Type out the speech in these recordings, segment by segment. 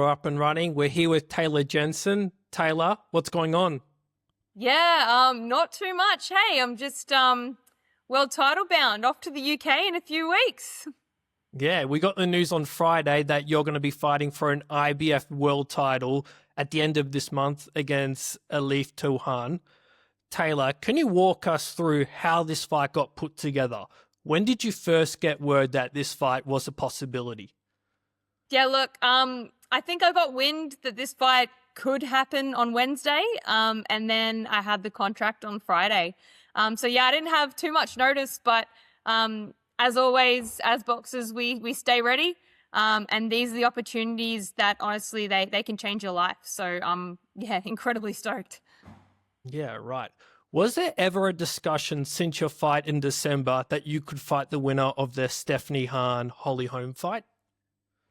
we're up and running. We're here with Taylah Gentzen. Taylah, what's going on? Yeah, not too much. Hey, I'm just world title bound off to the UK in a few weeks. Yeah, we got the news on Friday that you're going to be fighting for an IBF World Title at the end of this month against Elif Nur Turhan. Taylah, can you walk us through how this fight got put together? When did you first get word that this fight was a possibility? Yeah, look, I think I got wind that this fight could happen on Wednesday, and then I had the contract on Friday. So yeah, I didn't have too much notice, but as always, as boxers, we stay ready. And these are the opportunities that honestly they can change your life. So yeah, incredibly stoked. Yeah, right. Was there ever a discussion since your fight in December that you could fight the winner of the Stephanie Holly Holm fight?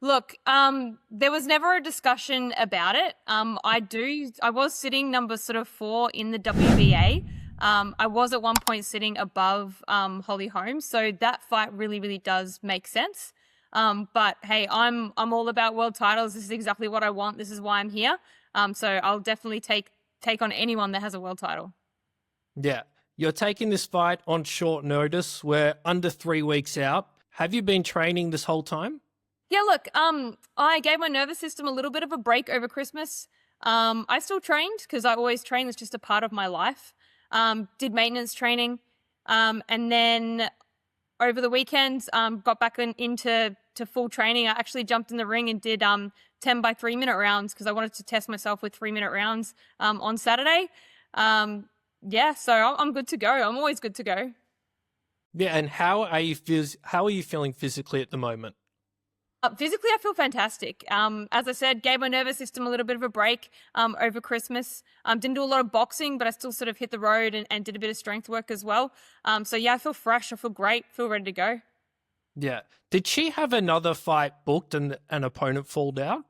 Look, there was never a discussion about it. I was sitting number sort of 4 in the WBA. I was at one point sitting above Holly Holm, so that fight really does make sense. But hey, I'm all about world titles. This is exactly what I want. This is why I'm here. So I'll definitely take on anyone that has a world title. Yeah, you're taking this fight on short notice. We're under 3 weeks out. Have you been training this whole time? Yeah, look, I gave my nervous system a little bit of a break over Christmas. I still trained because I always train. It's just a part of my life. Did maintenance training. And then over the weekend, got back into full training. I actually jumped in the ring and did 10 by 3 minute rounds because I wanted to test myself with 3 minute rounds on Saturday. Yeah, so I'm good to go. I'm always good to go. Yeah, and how are you feeling physically at the moment? Physically, I feel fantastic. As I said, gave my nervous system a little bit of a break over Christmas. Didn't do a lot of boxing, but I still sort of hit the road and did a bit of strength work as well. So yeah, I feel fresh. I feel great. Feel ready to go. Yeah. Did she have another fight booked and an opponent fall out?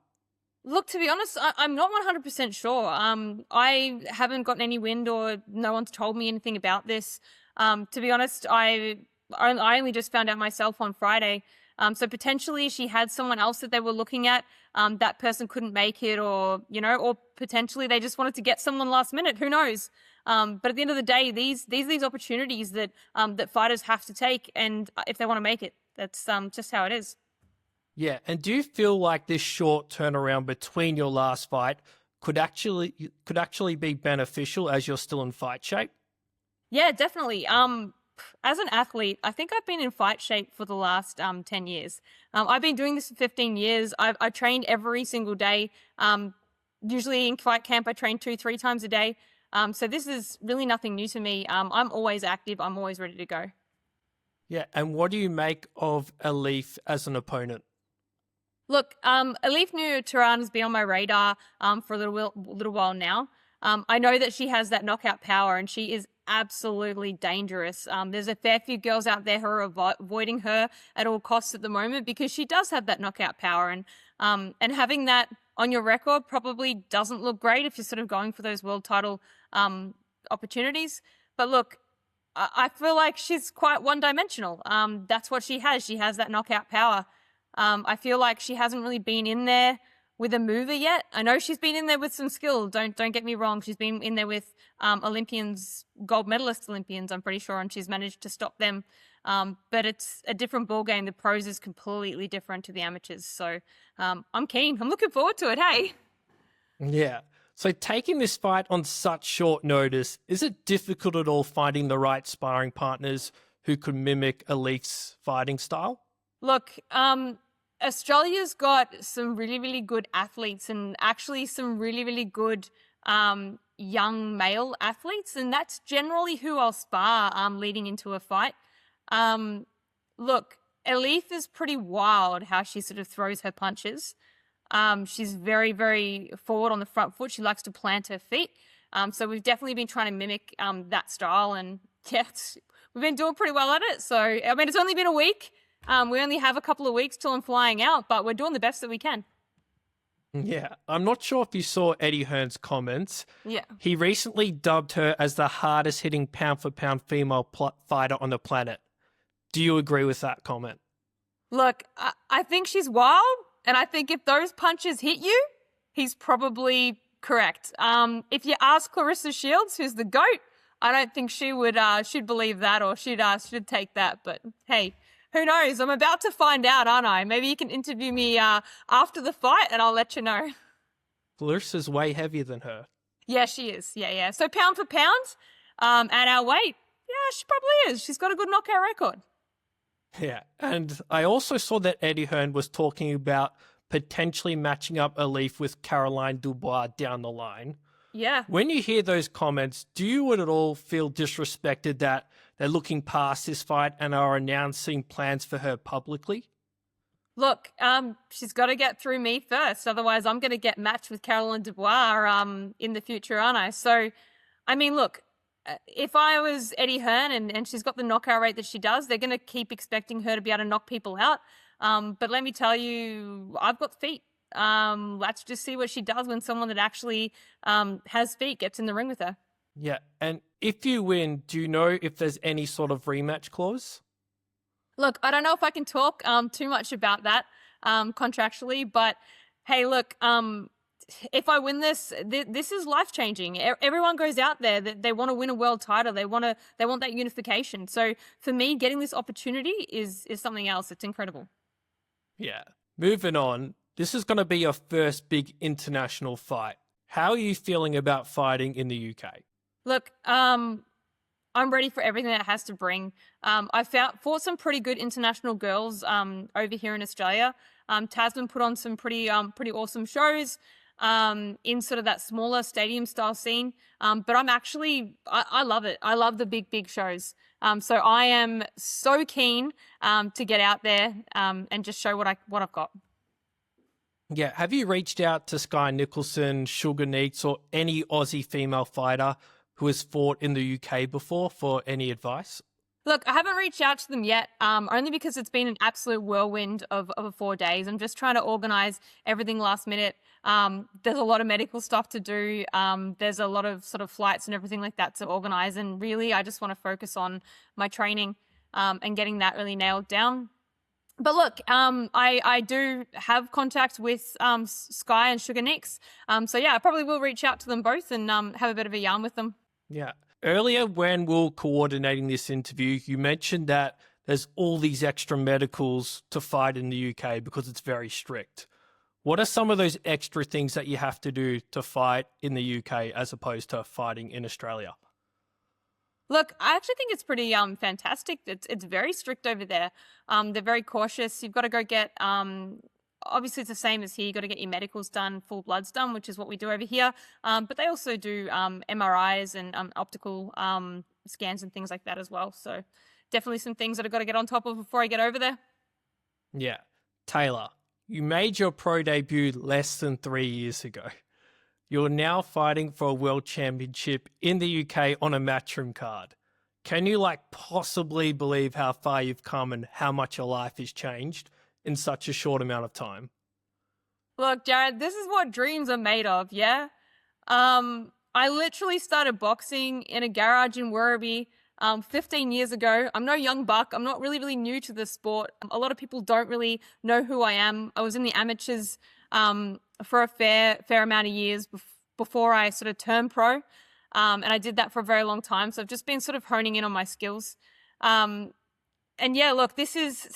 Look, to be honest, I'm not 100% sure. I haven't gotten any wind or no one's told me anything about this. To be honest, I only just found out myself on Friday. So potentially she had someone else that they were looking at. That person couldn't make it, or potentially they just wanted to get someone last minute. Who knows? But at the end of the day, these opportunities that fighters have to take, and if they want to make it, that's just how it is. Yeah, and do you feel like this short turnaround between your last fight could actually be beneficial as you're still in fight shape? Yeah, definitely. As an athlete, I think I've been in fight shape for the last 10 years. I've been doing this for 15 years. I trained every single day. Usually in fight camp, I train 2-3 times a day. So this is really nothing new to me. I'm always active. I'm always ready to go. Yeah, and what do you make of Elif as an opponent? Look, Elif Nur Turhan has been on my radar for a little while now. I know that she has that knockout power, and she is absolutely dangerous. There's a fair few girls out there who are avoiding her at all costs at the moment because she does have that knockout power, and having that on your record probably doesn't look great if you're sort of going for those world title opportunities. But look, I feel like she's quite one-dimensional. That's what she has. She has that knockout power. I feel like she hasn't really been in there with a mover yet. I know she's been in there with some skill. Don't get me wrong. She's been in there with Olympians, gold medalist Olympians, I'm pretty sure, and she's managed to stop them. But it's a different ballgame. The pros is completely different to the amateurs. So I'm keen. I'm looking forward to it, hey? Yeah. So taking this fight on such short notice, is it difficult at all finding the right sparring partners who could mimic Elif's fighting style? Look, Australia's got some really good athletes, and actually some really good young male athletes, and that's generally who I'll spar leading into a fight. Look, Elif is pretty wild how she sort of throws her punches. She's very forward on the front foot. She likes to plant her feet. So we've definitely been trying to mimic that style, and yeah, we've been doing pretty well at it. So, I mean, it's only been a week. We only have a couple of weeks till I'm flying out, but we're doing the best that we can. Yeah, I'm not sure if you saw Eddie Hearn's comments. Yeah. He recently dubbed her as the hardest hitting pound-for-pound female fighter on the planet. Do you agree with that comment? Look, I think she's wild, and I think if those punches hit you, he's probably correct. If you ask Clarissa Shields, who's the GOAT, I don't think she'd believe that, or she'd take that. But hey, who knows? I'm about to find out, aren't I? Maybe you can interview me after the fight, and I'll let you know. Clarissa's way heavier than her. Yeah, she is. Yeah. So pound for pound, at our weight, yeah, she probably is. She's got a good knockout record. Yeah, and I also saw that Eddie Hearn was talking about potentially matching up Elif with Caroline Dubois down the line. Yeah. When you hear those comments, do you at all feel disrespected that they're looking past this fight and are announcing plans for her publicly? Look, she's got to get through me first. Otherwise, I'm going to get matched with Caroline Dubois in the future, aren't I? So, I mean, look, if I was Eddie Hearn and she's got the knockout rate that she does, they're going to keep expecting her to be able to knock people out. But let me tell you, I've got feet. Let's just see what she does when someone that actually has feet gets in the ring with her. Yeah, and if you win, do you know if there's any sort of rematch clause? Look, I don't know if I can talk too much about that contractually, but hey, look, if I win this, this is life-changing. Everyone goes out there that they want to win a world title. They want that unification. So for me, getting this opportunity is something else. It's incredible. Yeah. Moving on, this is going to be your first big international fight. How are you feeling about fighting in the UK? Look, I'm ready for everything that it has to bring. I fought some pretty good international girls over here in Australia. Tasman put on some pretty awesome shows in sort of that smaller stadium style scene. But I love it. I love the big shows. So I am so keen to get out there and just show what I've got. Yeah. Have you reached out to Sky Nicholson, Sugar Neats, or any Aussie female fighter who has fought in the UK before for any advice? Look, I haven't reached out to them yet, only because it's been an absolute whirlwind of 4 days. I'm just trying to organize everything last minute. There's a lot of medical stuff to do. There's a lot of sort of flights and everything like that to organize. And really, I just want to focus on my training and getting that really nailed down. But look, I do have contact with Sky and Sugar Nicks. So yeah, I probably will reach out to them both and have a bit of a yarn with them. Yeah. Earlier, when we were coordinating this interview, you mentioned that there's all these extra medicals to fight in the UK because it's very strict. What are some of those extra things that you have to do to fight in the UK as opposed to fighting in Australia? Look, I actually think it's pretty fantastic. It's very strict over there. They're very cautious. You've got to go get obviously it's the same as here. You got to get your medicals done, full bloods done, which is what we do over here. But they also do MRIs and optical scans and things like that as well. So definitely some things that I've got to get on top of before I get over there. Yeah. Taylah, you made your pro debut less than 3 years ago. You're now fighting for a world championship in the UK on a matchroom card. Can you possibly believe how far you've come and how much your life has changed in such a short amount of time? Look, Jared, this is what dreams are made of, yeah? I literally started boxing in a garage in Werribee 15 years ago. I'm no young buck. I'm not really new to the sport. A lot of people don't really know who I am. I was in the amateurs for a fair amount of years before I sort of turned pro. And I did that for a very long time. So I've just been sort of honing in on my skills. And yeah, look, this is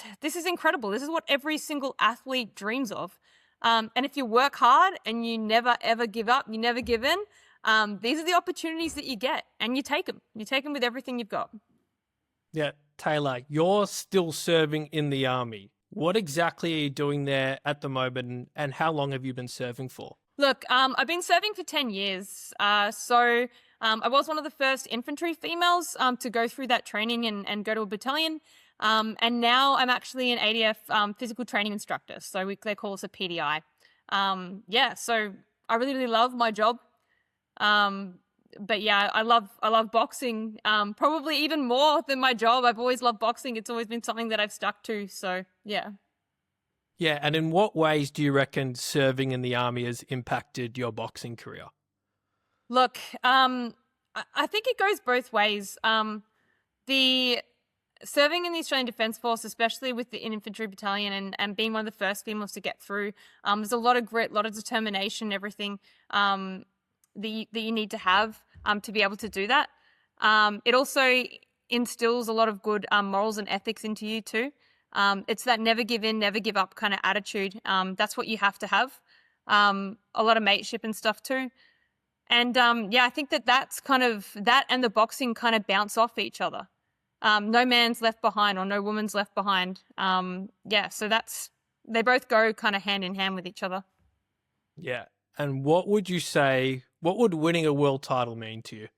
incredible. This is what every single athlete dreams of. And if you work hard and you never, ever give up, you never give in, these are the opportunities that you get, and you take them. You take them with everything you've got. Yeah, Taylah, you're still serving in the army. What exactly are you doing there at the moment, and how long have you been serving for? Look, I've been serving for 10 years. So I was one of the first infantry females to go through that training and go to a battalion. And now I'm actually an ADF physical training instructor. So they call us a PDI. Yeah, so I really love my job. But yeah, I love boxing, probably even more than my job. I've always loved boxing. It's always been something that I've stuck to. So yeah. Yeah, and in what ways do you reckon serving in the army has impacted your boxing career? Look, I think it goes both ways. The serving in the Australian Defence Force, especially with the infantry battalion and being one of the first females to get through, there's a lot of grit, a lot of determination, everything that you need to have to be able to do that. It also instills a lot of good morals and ethics into you too. It's that never give in, never give up kind of attitude. That's what you have to have. A lot of mateship and stuff too. And I think that's kind of, that and the boxing kind of bounce off each other. No man's left behind or no woman's left behind. So they both go kind of hand in hand with each other. Yeah. And what would you say, what would winning a world title mean to you?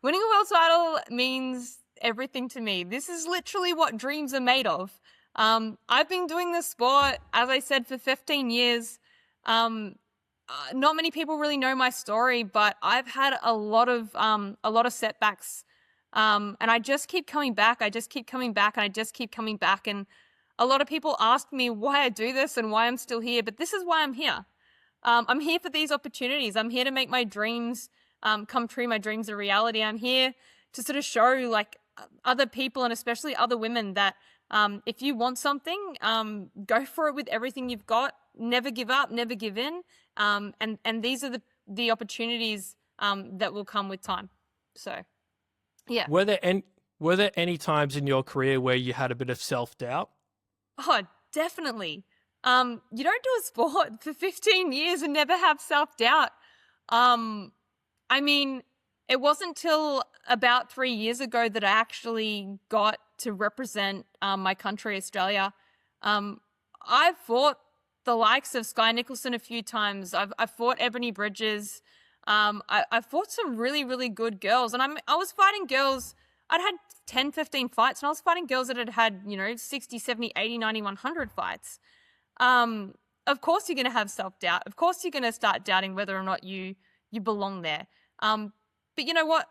Winning a world title means everything to me. This is literally what dreams are made of. I've been doing this sport, as I said, for 15 years. Not many people really know my story, but I've had a lot of setbacks. And I just keep coming back. I just keep coming back and I just keep coming back. And a lot of people ask me why I do this and why I'm still here, but this is why I'm here. I'm here for these opportunities. I'm here to make my dreams come true, my dreams a reality. I'm here to sort of show like other people and especially other women that if you want something, go for it with everything you've got. Never give up, never give in. And these are the opportunities that will come with time. So, yeah. Were there any times in your career where you had a bit of self-doubt? Oh, definitely. You don't do a sport for 15 years and never have self-doubt. I mean, it wasn't till about 3 years ago that I actually got to represent my country, Australia. I've fought the likes of Skye Nicholson a few times. I've fought Ebony Bridges. I've fought some really, really good girls. And I was fighting girls. I'd had 10, 15 fights, and I was fighting girls that had 60, 70, 80, 90, 100 fights. Of course you're going to have self-doubt. Of course you're going to start doubting whether or not you belong there. But you know what?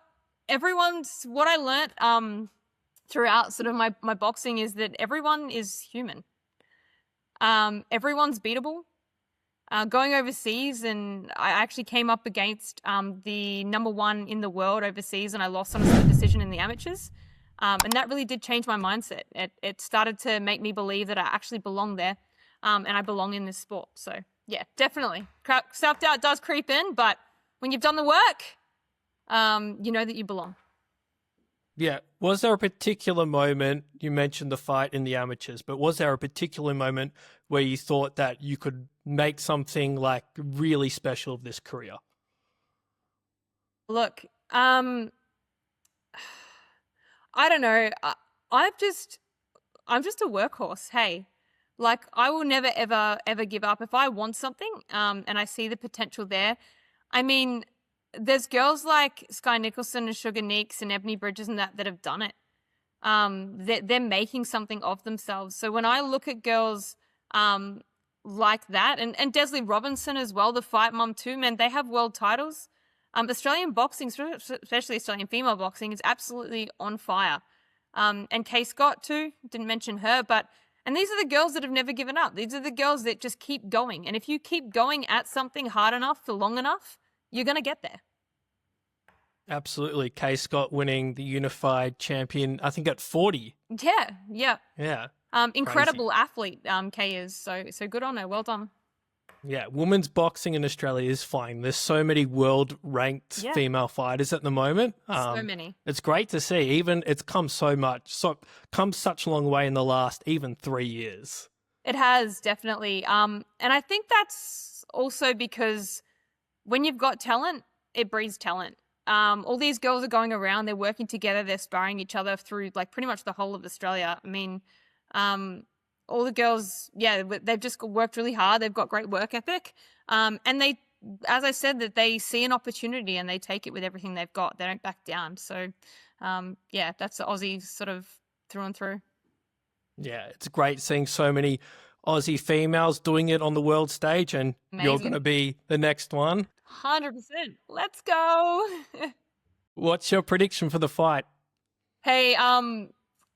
What I learnt throughout sort of my boxing is that everyone is human. Everyone's beatable. Going overseas, and I actually came up against the number one in the world overseas, and I lost on a split decision in the amateurs. And that really did change my mindset. It started to make me believe that I actually belong there, and I belong in this sport. So yeah, definitely. Self-doubt does creep in, but when you've done the work, you know that you belong. Yeah. Was there a particular moment, you mentioned the fight in the amateurs, but was there a particular moment where you thought that you could make something like really special of this career? Look, I don't know. I'm just a workhorse. Hey, like I will never, ever, ever give up. If I want something, and I see the potential there, I mean, there's girls like Skye Nicholson and Sugar Neeks and Ebony Bridges and that have done it. They're making something of themselves. So when I look at girls like that, and Desley Robinson as well, the fight mum too, man, they have world titles. Australian boxing, especially Australian female boxing, is absolutely on fire. And Kay Scott too, didn't mention her, and these are the girls that have never given up. These are the girls that just keep going. And if you keep going at something hard enough for long enough, you're going to get there. Absolutely. Kay Scott winning the unified champion, I think at 40. Yeah. Incredible Crazy. athlete, Kay is. So good on her. Well done. Yeah, women's boxing in Australia is flying. There's so many world-ranked female fighters at the moment. So many. It's great to see. Even it's come come such a long way in the last even 3 years. It has, definitely. And I think that's also because when you've got talent, it breeds talent. All these girls are going around, they're working together, they're sparring each other through like pretty much the whole of Australia. I mean, all the girls, they've just worked really hard. They've got great work ethic. And they, as I said, that they see an opportunity and they take it with everything they've got. They don't back down. So, that's the Aussie sort of through and through. Yeah, it's great seeing so many Aussie females doing it on the world stage, and Amazing. You're going to be the next one. 100%. Let's go. What's your prediction for the fight? Hey, I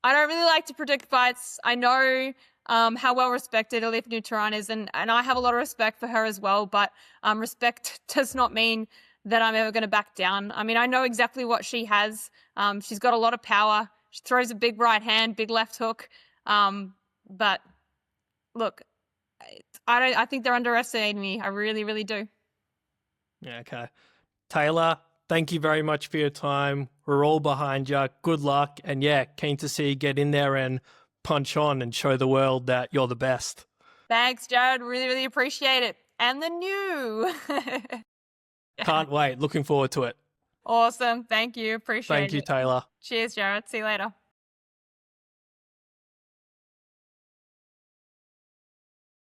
don't really like to predict fights. I know how well respected Elif Nur Turhan is, and I have a lot of respect for her as well, but respect does not mean that I'm ever going to back down. I mean, I know exactly what she has. She's got a lot of power. She throws a big right hand, big left hook. But look, I think they're underestimating me. I really, really do. Yeah, okay. Taylah, thank you very much for your time. We're all behind you. Good luck. And yeah, keen to see you get in there and punch on and show the world that you're the best. Thanks, Jared. Really, really appreciate it. And the new. Can't wait. Looking forward to it. Awesome. Thank you. Appreciate it. Thank you, Taylah. Cheers, Jared. See you later.